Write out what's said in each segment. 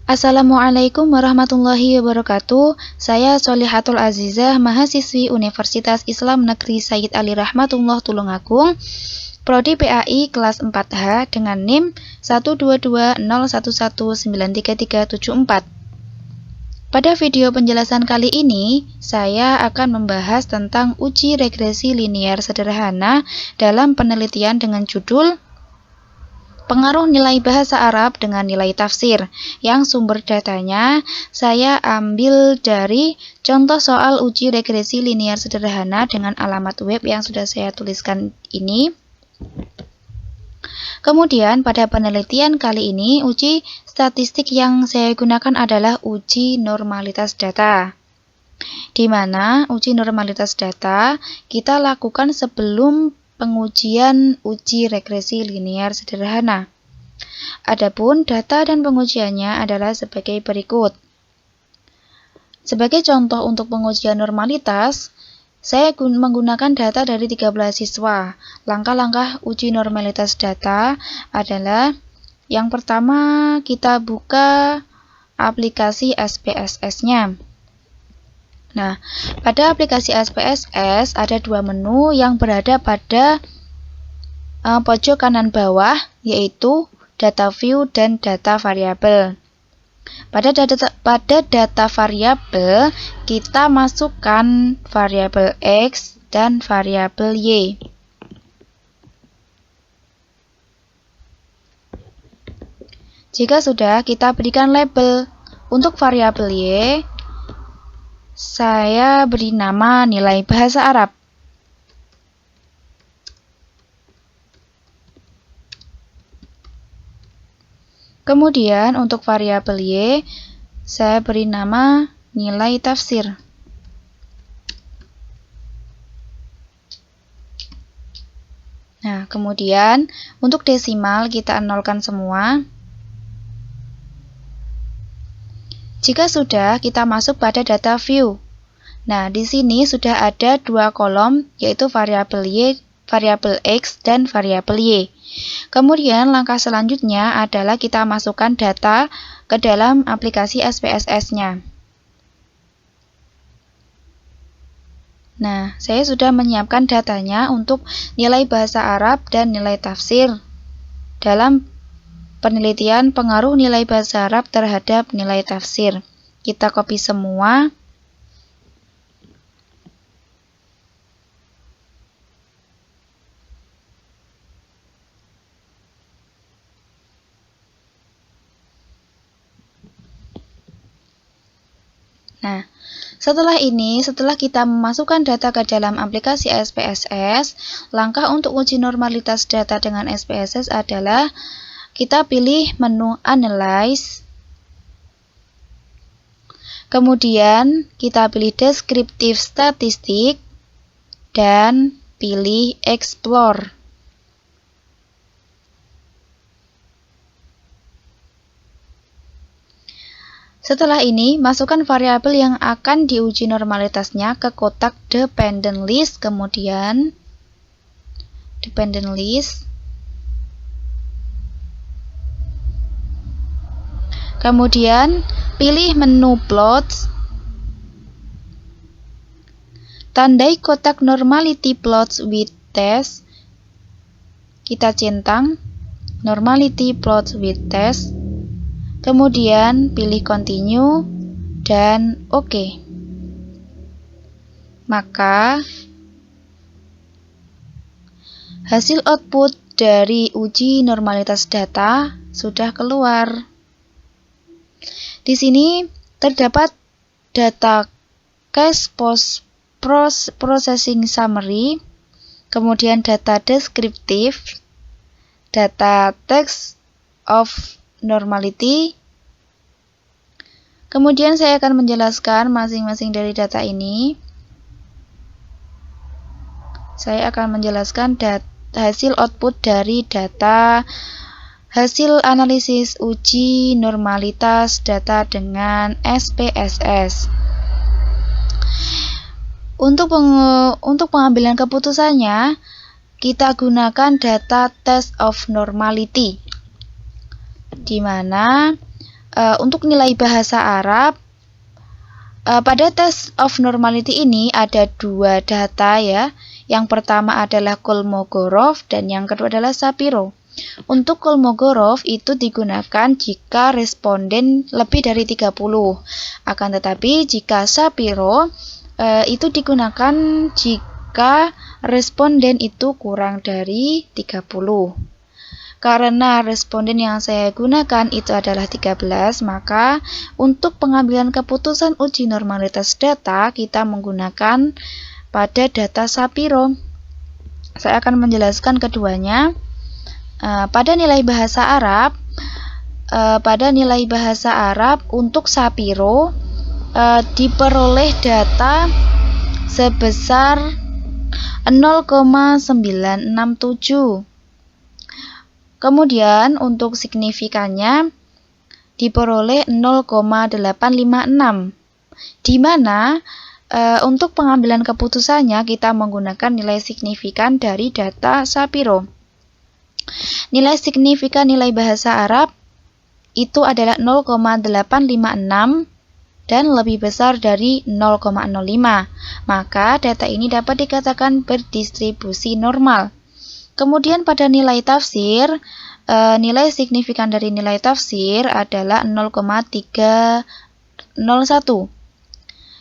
Assalamualaikum warahmatullahi wabarakatuh. Saya Sholihatul Azizah, mahasiswi Universitas Islam Negeri Sayyid Ali Rahmatullah Tulungagung, Prodi PAI kelas 4H dengan NIM 12201193374. Pada video penjelasan kali ini, saya akan membahas tentang uji regresi linier sederhana dalam penelitian dengan judul Pengaruh nilai bahasa Arab dengan nilai tafsir, yang sumber datanya saya ambil dari contoh soal uji regresi linier sederhana dengan alamat web yang sudah saya tuliskan ini. Kemudian pada penelitian kali ini, uji statistik yang saya gunakan adalah uji normalitas data, di mana uji normalitas data kita lakukan sebelum pengujian uji regresi linier sederhana. Adapun data dan pengujiannya adalah sebagai berikut. Sebagai contoh untuk pengujian normalitas, saya menggunakan data dari 13 siswa. Langkah-langkah uji normalitas data adalah yang pertama kita buka aplikasi SPSS-nya. Nah, pada aplikasi SPSS ada dua menu yang berada pada pojok kanan bawah, yaitu data view dan data variabel. Pada data variabel, kita masukkan variabel X dan variabel Y. Jika sudah, kita berikan label. Untuk variabel Y, saya beri nama nilai bahasa Arab. Kemudian untuk variabel Y, saya beri nama nilai tafsir. Nah, kemudian untuk desimal kita nolkan semua. Jika sudah, kita masuk pada data view. Nah, di sini sudah ada dua kolom, yaitu variabel Y, variabel X, dan variabel Y. Kemudian langkah selanjutnya adalah kita masukkan data ke dalam aplikasi SPSS-nya. Nah, saya sudah menyiapkan datanya untuk nilai bahasa Arab dan nilai tafsir dalam penelitian pengaruh nilai bahasa Arab terhadap nilai tafsir. Kita copy semua. Nah, setelah kita memasukkan data ke dalam aplikasi SPSS, langkah untuk uji normalitas data dengan SPSS adalah kita pilih menu Analyze, kemudian kita pilih Descriptive Statistik, dan pilih Explore. Setelah ini, masukkan variabel yang akan diuji normalitasnya ke kotak Dependent List, kemudian Dependent List, kemudian pilih menu Plots, tandai kotak Normality Plots with Test, kita centang Normality Plots with Test, kemudian pilih Continue dan OK. Maka hasil output dari uji normalitas data sudah keluar. Di sini terdapat data Case Post Processing Summary, kemudian data deskriptif, data Text of Normality. Kemudian saya akan menjelaskan masing-masing dari data ini. Saya akan menjelaskan hasil output dari data hasil analisis uji normalitas data dengan SPSS. Untuk pengambilan keputusannya, kita gunakan data Test of Normality, di mana untuk nilai bahasa Arab, pada test of normality ini ada dua data ya. Yang pertama adalah Kolmogorov dan yang kedua adalah Shapiro. Untuk Kolmogorov itu digunakan jika responden lebih dari 30. Akan tetapi jika Shapiro itu digunakan jika responden itu kurang dari 30. Karena responden yang saya gunakan itu adalah 13, maka untuk pengambilan keputusan uji normalitas data kita menggunakan pada data Shapiro. Saya akan menjelaskan keduanya. Pada nilai bahasa Arab untuk Shapiro diperoleh data sebesar 0,967. Kemudian untuk signifikannya diperoleh 0,856, di mana untuk pengambilan keputusannya kita menggunakan nilai signifikan dari data Shapiro. Nilai signifikan nilai bahasa Arab itu adalah 0,856 dan lebih besar dari 0,05. Maka data ini dapat dikatakan berdistribusi normal. Kemudian pada nilai tafsir, nilai signifikan dari nilai tafsir adalah 0,301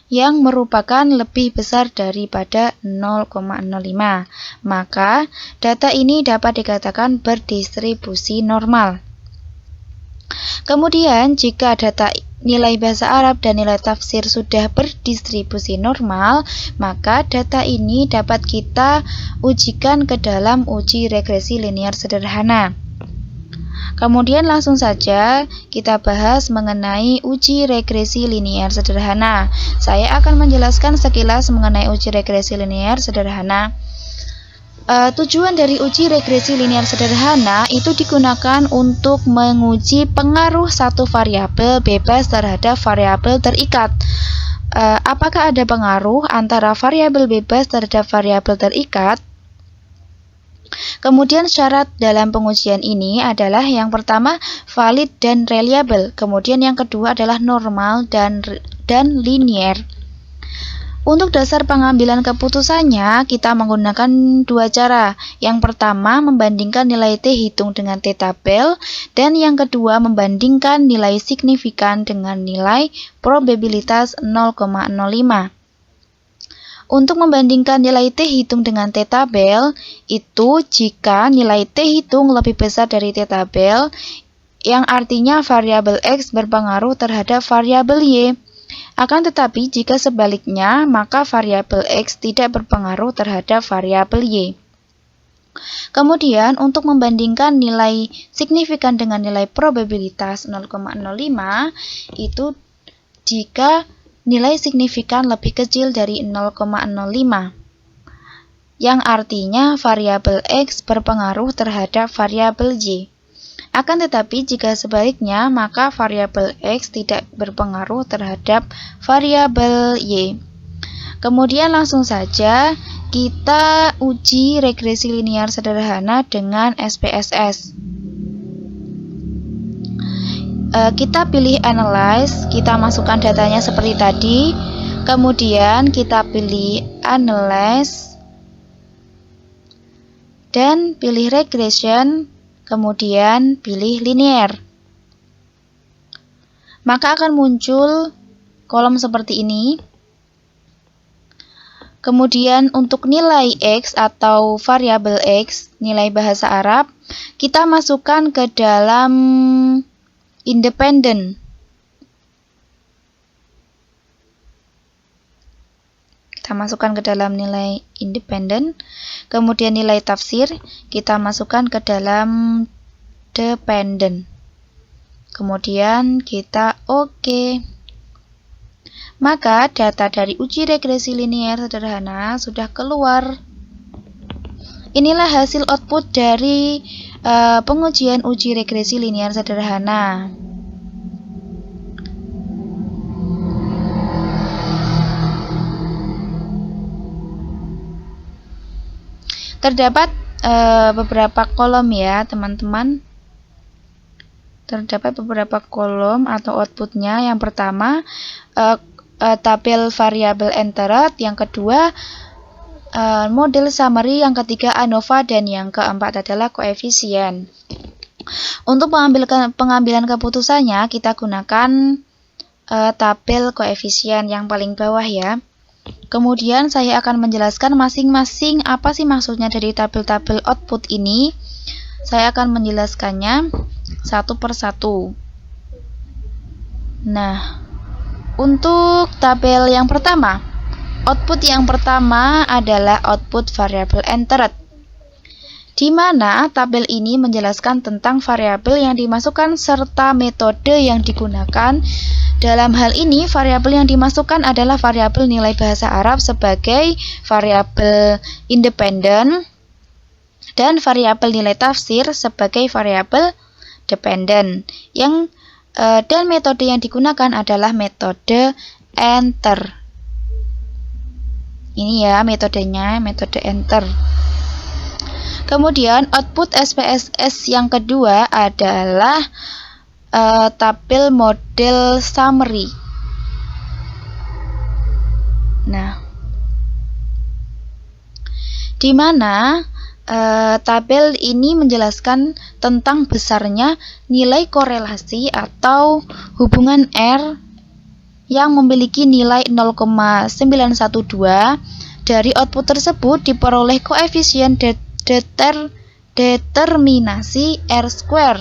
yang merupakan lebih besar daripada 0,05. Maka data ini dapat dikatakan berdistribusi normal. Kemudian jika data nilai bahasa Arab dan nilai tafsir sudah berdistribusi normal, maka data ini dapat kita ujikan ke dalam uji regresi linear sederhana. Kemudian langsung saja kita bahas mengenai uji regresi linear sederhana. Saya akan menjelaskan sekilas mengenai uji regresi linear sederhana. Tujuan dari uji regresi linear sederhana itu digunakan untuk menguji pengaruh satu variabel bebas terhadap variabel terikat. Apakah ada pengaruh antara variabel bebas terhadap variabel terikat? Kemudian syarat dalam pengujian ini adalah yang pertama valid dan reliable, kemudian yang kedua adalah normal dan linear. Untuk dasar pengambilan keputusannya kita menggunakan dua cara. Yang pertama membandingkan nilai T hitung dengan T tabel, dan yang kedua membandingkan nilai signifikan dengan nilai probabilitas 0,05. Untuk membandingkan nilai T hitung dengan T tabel, itu jika nilai T hitung lebih besar dari T tabel, yang artinya variabel X berpengaruh terhadap variabel Y. Akan tetapi jika sebaliknya, maka variabel X tidak berpengaruh terhadap variabel Y. Kemudian untuk membandingkan nilai signifikan dengan nilai probabilitas 0,05, itu jika nilai signifikan lebih kecil dari 0,05, yang artinya variabel X berpengaruh terhadap variabel Y. Akan tetapi jika sebaliknya, maka variabel X tidak berpengaruh terhadap variabel Y. Kemudian langsung saja kita uji regresi linear sederhana dengan SPSS. Kita pilih analyze, kita masukkan datanya seperti tadi, kemudian kita pilih analyze dan pilih regression, kemudian pilih linear. Maka akan muncul kolom seperti ini. Kemudian untuk nilai X atau variabel X, nilai bahasa Arab, kita masukkan ke dalam independen. Kita masukkan ke dalam nilai independen. Kemudian nilai tafsir kita masukkan ke dalam dependent. Kemudian kita OK. Maka data dari uji regresi linear sederhana sudah keluar. Inilah hasil output dari pengujian uji regresi linear sederhana. Terdapat beberapa kolom ya teman-teman. terdapat beberapa kolom atau outputnya. Yang pertama tabel variabel entered, yang kedua model summary, yang ketiga ANOVA, dan yang keempat adalah koefisien. Untuk pengambilan keputusannya kita gunakan tabel koefisien yang paling bawah ya. Kemudian saya akan menjelaskan masing-masing apa sih maksudnya dari tabel-tabel output ini. Saya akan menjelaskannya satu persatu. Nah, untuk tabel yang pertama, output yang pertama adalah output variabel entered, di mana tabel ini menjelaskan tentang variabel yang dimasukkan serta metode yang digunakan. Dalam hal ini, variabel yang dimasukkan adalah variabel nilai bahasa Arab sebagai variabel independen dan variabel nilai tafsir sebagai variabel dependen. Dan metode yang digunakan adalah metode enter. Ini ya metodenya, metode enter. Kemudian output SPSS yang kedua adalah tabel model summary. Nah, di mana tabel ini menjelaskan tentang besarnya nilai korelasi atau hubungan R yang memiliki nilai 0,912. Dari output tersebut diperoleh koefisien determinasi R square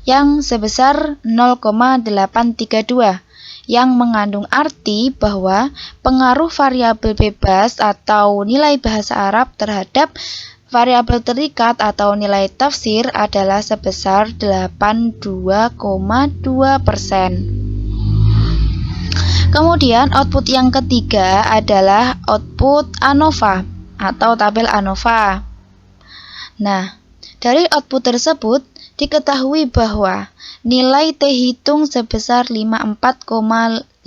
yang sebesar 0,832, yang mengandung arti bahwa pengaruh variabel bebas atau nilai bahasa Arab terhadap variabel terikat atau nilai tafsir adalah sebesar 82,2%. Kemudian output yang ketiga adalah output ANOVA atau tabel ANOVA. Nah, dari output tersebut diketahui bahwa nilai T hitung sebesar 54,513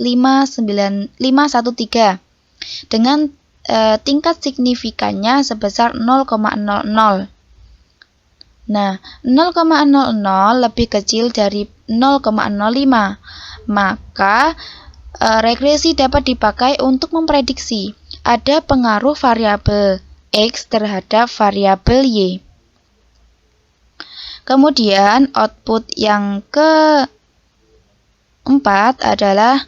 dengan tingkat signifikannya sebesar 0,00. Nah, 0,00 lebih kecil dari 0,05, maka regresi dapat dipakai untuk memprediksi ada pengaruh variabel X terhadap variabel Y. Kemudian output yang keempat adalah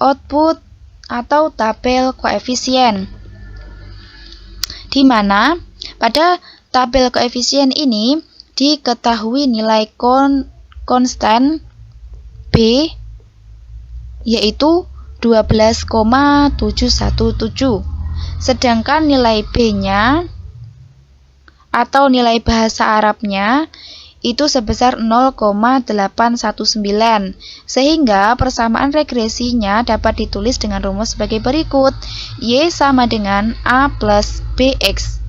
output atau tabel koefisien, di mana pada tabel koefisien ini diketahui nilai konstan B yaitu 12,717, sedangkan nilai B-nya atau nilai bahasa Arabnya itu sebesar 0,819, sehingga persamaan regresinya dapat ditulis dengan rumus sebagai berikut: Y sama dengan A plus BX,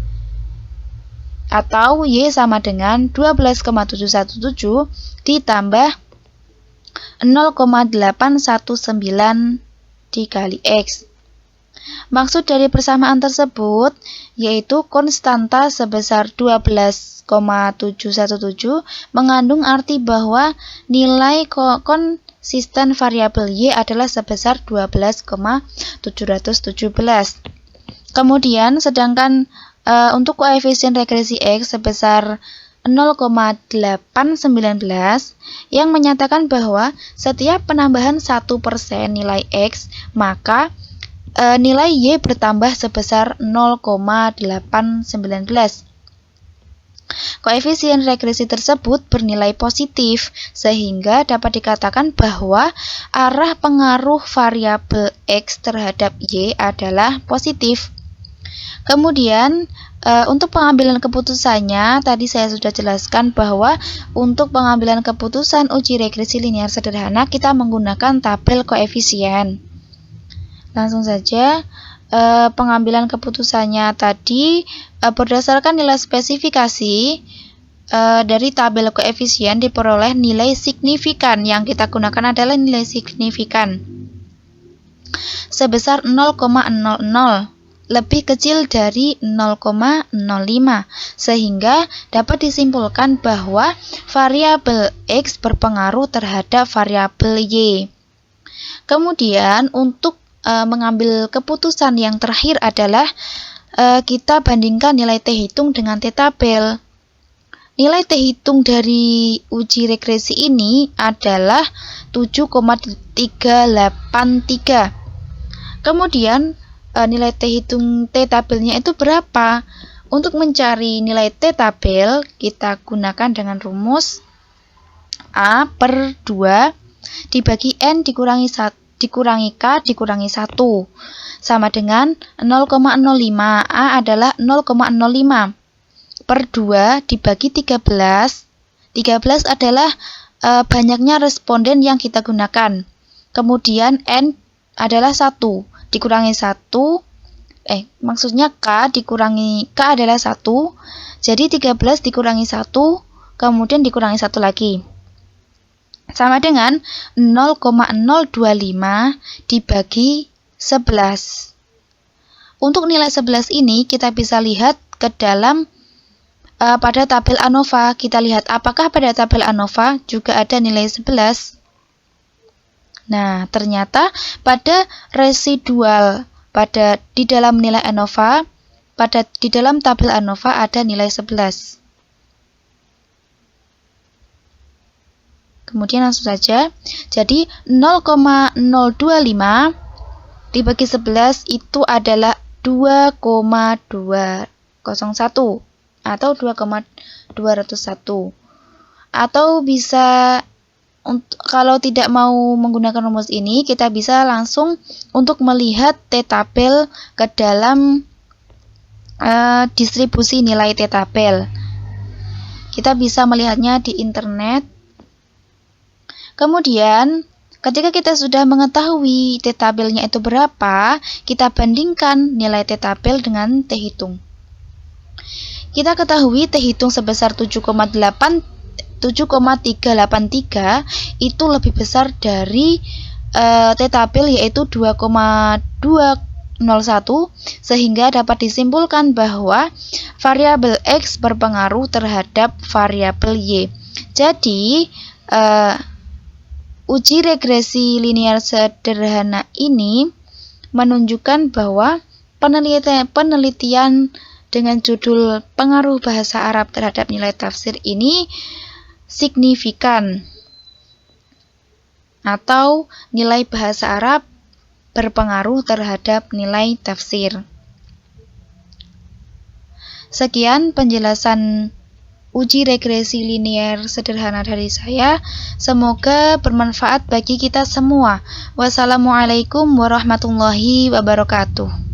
atau Y sama dengan 12,717 ditambah 0,819 dikali X. Maksud dari persamaan tersebut yaitu konstanta sebesar 12,717 mengandung arti bahwa nilai konsisten variabel Y adalah sebesar 12,717. Kemudian sedangkan untuk koefisien regresi X sebesar 0,819 yang menyatakan bahwa setiap penambahan 1% nilai X, maka nilai Y bertambah sebesar 0,819. Koefisien regresi tersebut bernilai positif, sehingga dapat dikatakan bahwa arah pengaruh variabel X terhadap Y adalah positif. Kemudian untuk pengambilan keputusannya, tadi saya sudah jelaskan bahwa untuk pengambilan keputusan uji regresi linear sederhana kita menggunakan tabel koefisien. Langsung saja, pengambilan keputusannya tadi berdasarkan nilai spesifikasi dari tabel koefisien diperoleh nilai signifikan. Yang kita gunakan adalah nilai signifikan sebesar 0,00. lebih kecil dari 0,05 sehingga dapat disimpulkan bahwa variabel X berpengaruh terhadap variabel Y. Kemudian untuk mengambil keputusan yang terakhir adalah kita bandingkan nilai T hitung dengan T tabel. Nilai T hitung dari uji regresi ini adalah 7,383. Kemudian nilai T hitung T tabelnya itu berapa? Untuk mencari nilai T tabel, kita gunakan dengan rumus A per 2 dibagi N dikurangi K dikurangi 1 sama dengan 0,05. A adalah 0,05 per 2 dibagi 13. 13 adalah banyaknya responden yang kita gunakan. Kemudian N adalah 1 dikurangi 1. Maksudnya K adalah 1. Jadi 13 dikurangi 1, kemudian dikurangi 1 lagi. Sama dengan 0,025 dibagi 11. Untuk nilai 11 ini kita bisa lihat ke dalam pada tabel ANOVA. Kita lihat apakah pada tabel ANOVA juga ada nilai 11. Nah, ternyata pada residual di dalam nilai ANOVA, di dalam tabel ANOVA ada nilai 11. Kemudian langsung saja. Jadi 0,025 dibagi 11 itu adalah 2,201 atau 2,201. Atau bisa kalau tidak mau menggunakan rumus ini, kita bisa langsung untuk melihat T tabel ke dalam distribusi nilai T tabel. Kita bisa melihatnya di internet. Kemudian, ketika kita sudah mengetahui T tabelnya itu berapa, kita bandingkan nilai T tabel dengan T hitung. Kita ketahui T hitung sebesar 7,383 itu lebih besar dari T tabel yaitu 2,201 sehingga dapat disimpulkan bahwa variabel X berpengaruh terhadap variabel Y. Jadi uji regresi linear sederhana ini menunjukkan bahwa penelitian dengan judul pengaruh bahasa Arab terhadap nilai tafsir ini signifikan, atau nilai bahasa Arab berpengaruh terhadap nilai tafsir. Sekian penjelasan uji regresi linear sederhana dari saya. Semoga bermanfaat bagi kita semua. Wassalamualaikum warahmatullahi wabarakatuh.